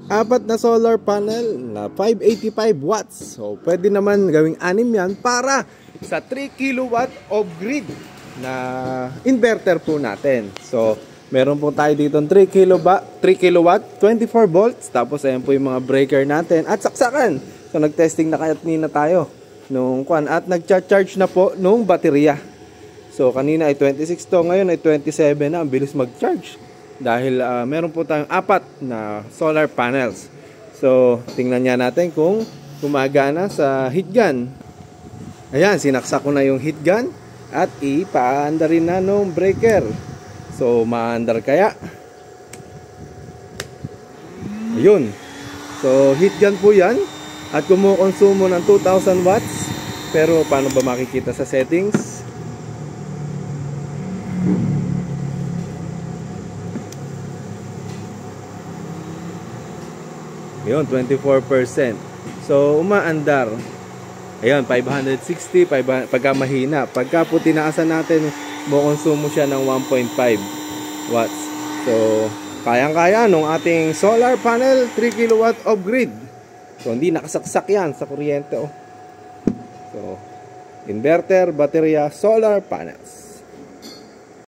Apat na solar panel na 585 watts. So, pwede naman gawing 6 yan para sa 3 kilowatt of grid na inverter po natin. So, meron po tayo dito 3 kilowatt, 24 volts. Tapos, ayan po yung mga breaker natin at saksakan. So, nag-testing na kanina tayo nung kwan at nag-charge na po nung baterya. So, kanina ay 26 to, ngayon ay 27 na. Ang bilis mag-charge. Dahil meron po tayong 4 na solar panels. So, tingnan niya natin kung gumagana sa heat gun. Ayan, sinaksak ko na yung heat gun at ipaandar rin na nung breaker. So, maandar kaya? Ayun. So, heat gun po yan at kumukonsumo ng 2,000 watts. Pero, paano ba makikita sa settings? Yun, 24%. So, umaandar. Ayun, 560, pagka mahina. Pagka po tinaasan natin, kumonsumo siya ng 1.5 watts. So, kayang-kaya nung ating solar panel, 3 kilowatt of grid. So, hindi nakasaksak yan sa kuryente. Oh. So, inverter, baterya, solar panels.